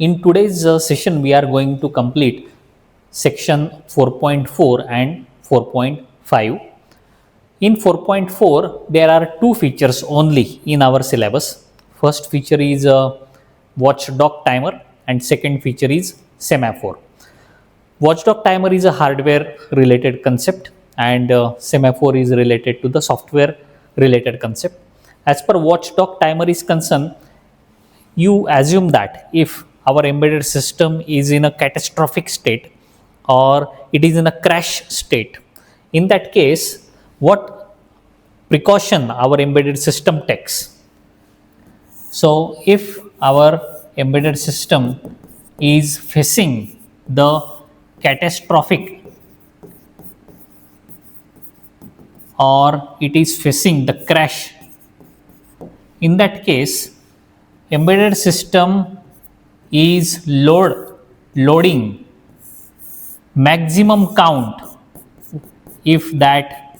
In today's session, we are going to complete section 4.4 and 4.5. In 4.4, there are two features only in our syllabus. First feature is Watchdog Timer and second feature is Semaphore. Watchdog Timer is a hardware related concept and Semaphore is related to the software related concept. As per Watchdog Timer is concerned, you assume that if our embedded system is in a catastrophic state or it is in a crash state, in that case, what precaution our embedded system takes. So, if our embedded system is facing the catastrophic or it is facing the crash, in that case, embedded system is loading maximum count if that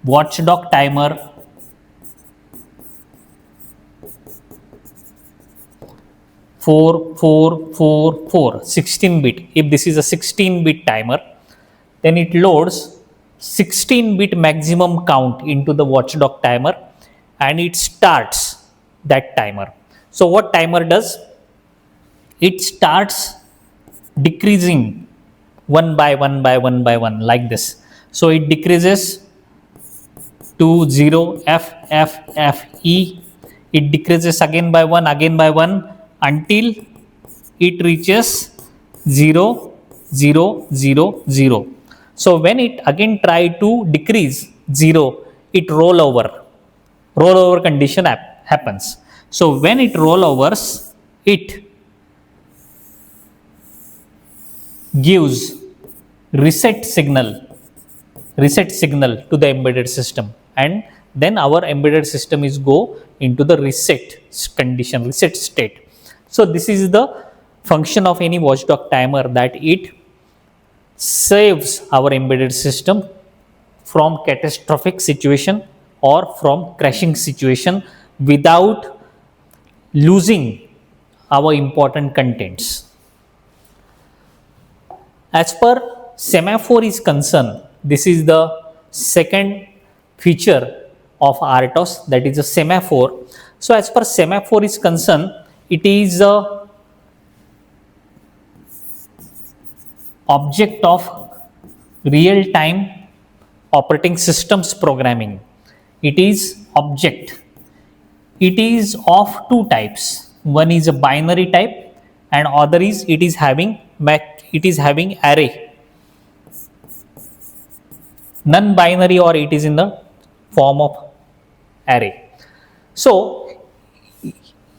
watchdog timer four 16-bit. If this is a 16-bit timer, then it loads 16-bit maximum count into the watchdog timer and it starts that timer. So what timer does? It starts decreasing one by one like this. So it decreases to 0 F E. It decreases again by 1 until it reaches 0 0 0 0. So when it again try to decrease 0, it rollover condition happens. So when it rollovers, it gives reset signal to the embedded system, and then our embedded system is go into the reset state. So this is the function of any watchdog timer, that it saves our embedded system from catastrophic situation or from crashing situation without losing our important contents. As per Semaphore is concerned, this is the second feature of RTOS, that is a Semaphore. So as per Semaphore is concerned, it is a object of real-time operating systems programming. It is object. It is of two types. One is a binary type and other is it is having array. Non-binary, or it is in the form of array. So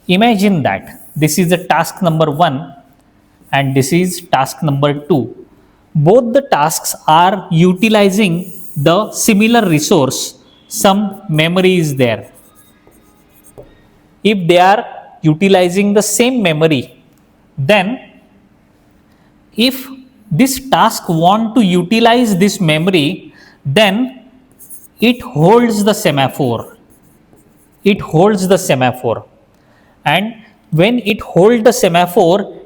imagine that this is the task number 1 and this is task number 2. Both the tasks are utilizing the similar resource. Some memory is there. If they are utilizing the same memory, then if this task want to utilize this memory, then it holds the semaphore. And when it holds the semaphore,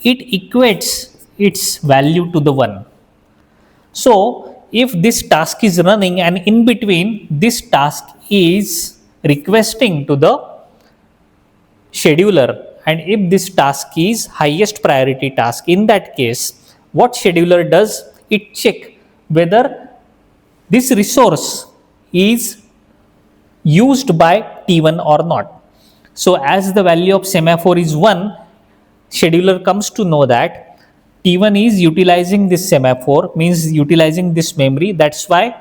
it equates its value to the 1. So if this task is running and in between this task is requesting to the scheduler, and if this task is highest priority task, in that case what scheduler does, it check whether this resource is used by T1 or not. So as the value of semaphore is 1, scheduler comes to know that T1 is utilizing this semaphore, means utilizing this memory. That's why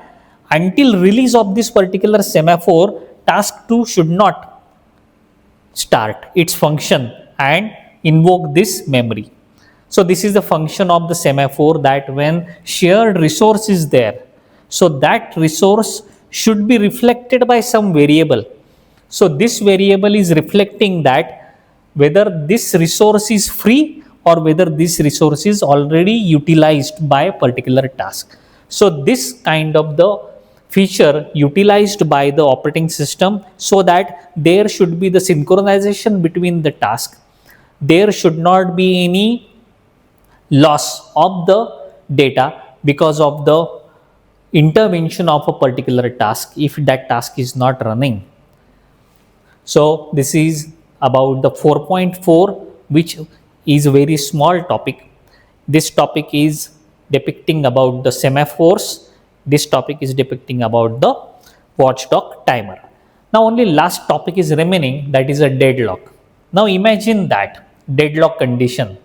until release of this particular semaphore, task 2 should not start its function and invoke this memory. So this is the function of the semaphore, that when shared resource is there, so that resource should be reflected by some variable. So this variable is reflecting that whether this resource is free or whether this resource is already utilized by a particular task. So this kind of the feature utilized by the operating system, so that there should be the synchronization between the task. there should not be any loss of the data because of the intervention of a particular task if that task is not running. So this is about the 4.4, which is a very small topic. This topic is depicting about the semaphores. This topic is depicting about the watchdog timer. Now only last topic is remaining, that is a deadlock. Now imagine that deadlock condition.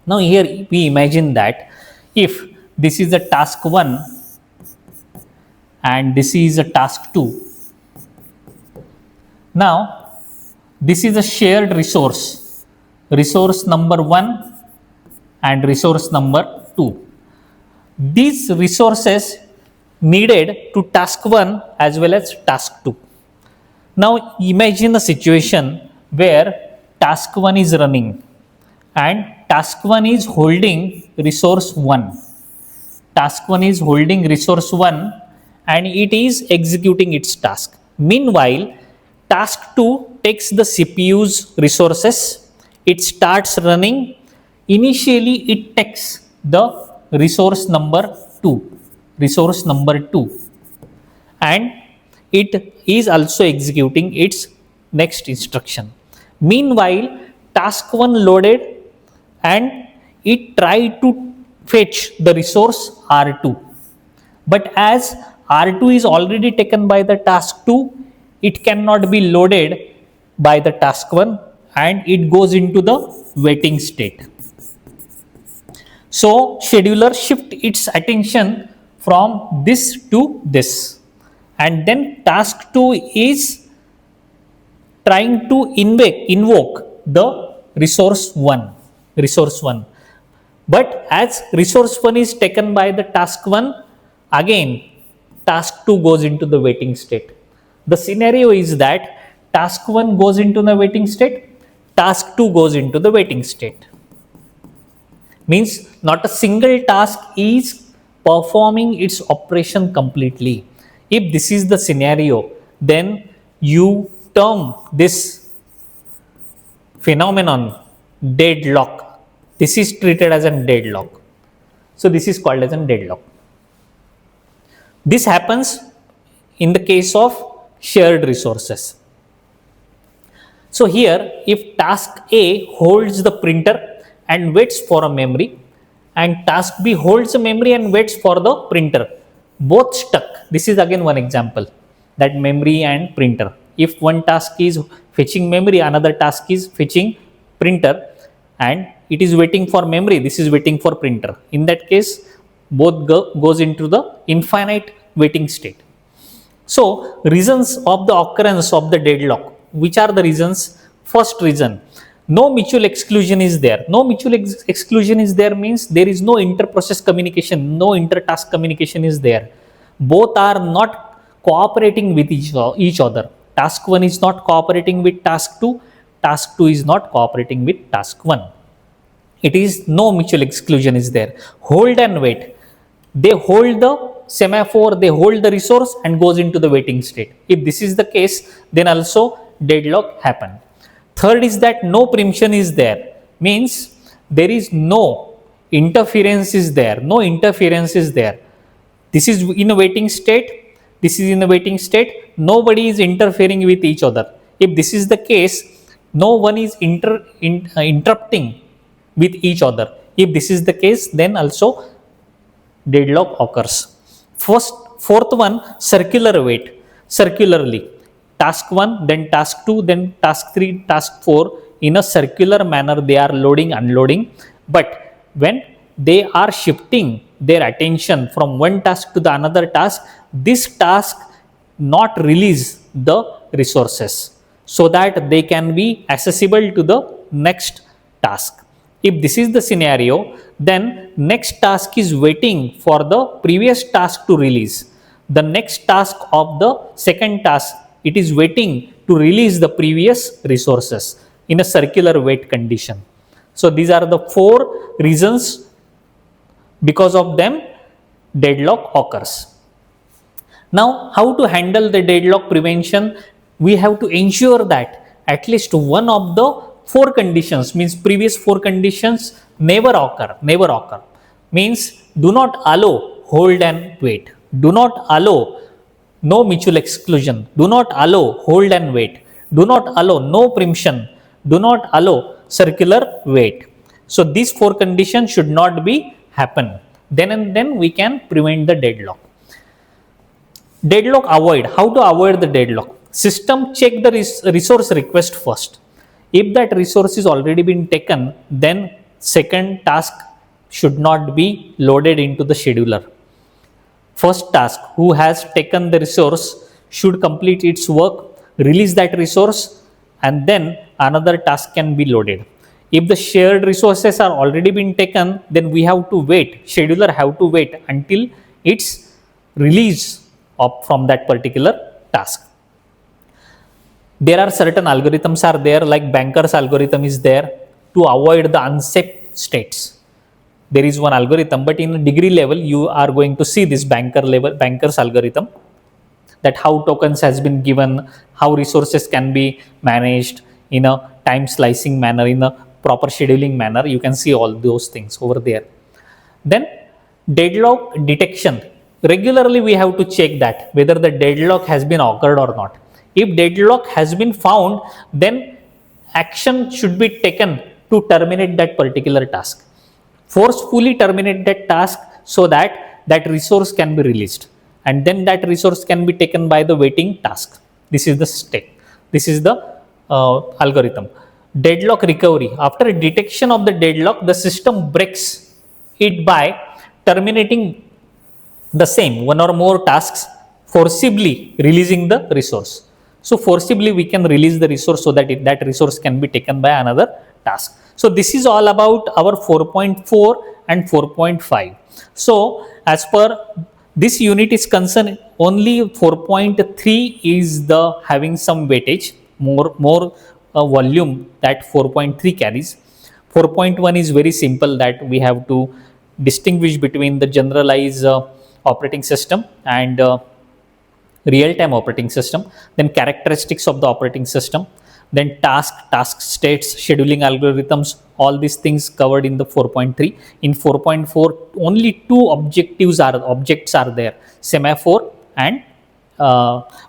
Now here we imagine that if this is a task 1 and this is a task 2. Now this is a shared resource, resource number 1 and resource number 2. These resources needed to task 1 as well as task 2. Now imagine a situation where task 1 is running and task 1 is holding resource 1. Task 1 is holding resource 1 and it is executing its task. Meanwhile, task 2 takes the CPU's resources, it starts running. Initially it takes the resource number 2, and it is also executing its next instruction. Meanwhile, task 1 loaded and it tried to fetch the resource R2. But as R2 is already taken by the task 2, it cannot be loaded by the task 1 and it goes into the waiting state. So scheduler shift its attention from this to this, and then task 2 is trying to invoke the resource 1. But as resource 1 is taken by the task 1, again task 2 goes into the waiting state. The scenario is that task 1 goes into the waiting state, task 2 goes into the waiting state. Means not a single task is performing its operation completely. If this is the scenario, then you term this phenomenon deadlock. This is treated as a deadlock. So this is called as a deadlock. This happens in the case of shared resources. So here, if task A holds the printer and waits for a memory, and task B holds a memory and waits for the printer, both stuck. This is again one example, that memory and printer. If one task is fetching memory, another task is fetching printer, and it is waiting for memory, this is waiting for printer. In that case, both goes into the infinite waiting state. So reasons of the occurrence of the deadlock, which are the reasons? First reason, no mutual exclusion is there. No mutual exclusion is there means there is no inter-process communication, no inter-task communication is there. Both are not cooperating with each other. Task 1 is not cooperating with task 2, task 2 is not cooperating with task 1. It is no mutual exclusion is there. Hold and wait. They hold the semaphore, they hold the resource and goes into the waiting state. If this is the case, then also deadlock happen. Third is that no preemption is there, means there is no interference is there, This is in a waiting state, this is in a waiting state, nobody is interfering with each other. If this is the case, no one is interrupting with each other. If this is the case, then also deadlock occurs. Fourth one, circular wait, circularly. Task 1, then task 2, then task 3, task 4, in a circular manner they are loading, unloading. But when they are shifting their attention from one task to the another task, this task not release the resources so that they can be accessible to the next task. If this is the scenario, then next task is waiting for the previous task to release. The next task of the second task, it is waiting to release the previous resources in a circular wait condition. So these are the 4 reasons because of them deadlock occurs. Now, how to handle the deadlock prevention? We have to ensure that at least one of the 4 conditions means previous 4 conditions never occur means do not allow hold and wait, do not allow no mutual exclusion, do not allow hold and wait, do not allow no preemption, do not allow circular wait. So these 4 conditions should not be happen. Then and then we can prevent the deadlock. Deadlock avoid. How to avoid the deadlock? System check the resource request first. If that resource is already been taken, then second task should not be loaded into the scheduler. First task who has taken the resource should complete its work, release that resource, and then another task can be loaded. If the shared resources are already been taken, then we have to wait, scheduler have to wait until its release from that particular task. There are certain algorithms are there, like banker's algorithm is there to avoid the unset states. There is one algorithm, but in a degree level you are going to see this banker's algorithm, that how tokens has been given, how resources can be managed in a time slicing manner, in a proper scheduling manner. You can see all those things over there. Then deadlock detection. Regularly we have to check that whether the deadlock has been occurred or not. If deadlock has been found, then action should be taken to terminate that particular task. Forcefully terminate that task so that that resource can be released, and then that resource can be taken by the waiting task. This is the step. This is the algorithm. Deadlock recovery. After detection of the deadlock, the system breaks it by terminating the same one or more tasks, forcibly releasing the resource. So forcibly we can release the resource so that that resource can be taken by another task. So this is all about our 4.4 and 4.5. So as per this unit is concerned, only 4.3 is the having some weightage, more volume that 4.3 carries. 4.1 is very simple, that we have to distinguish between the generalized operating system and real-time operating system, then characteristics of the operating system, then task states, scheduling algorithms, all these things covered in the 4.3. In 4.4, only 2 objects are there, Semaphore and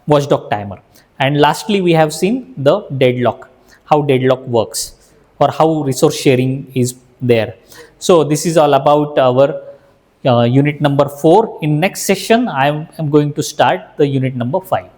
Watchdog Timer. And lastly, we have seen the deadlock, how deadlock works or how resource sharing is there. So this is all about our unit number 4. In next session, I am going to start the unit number 5.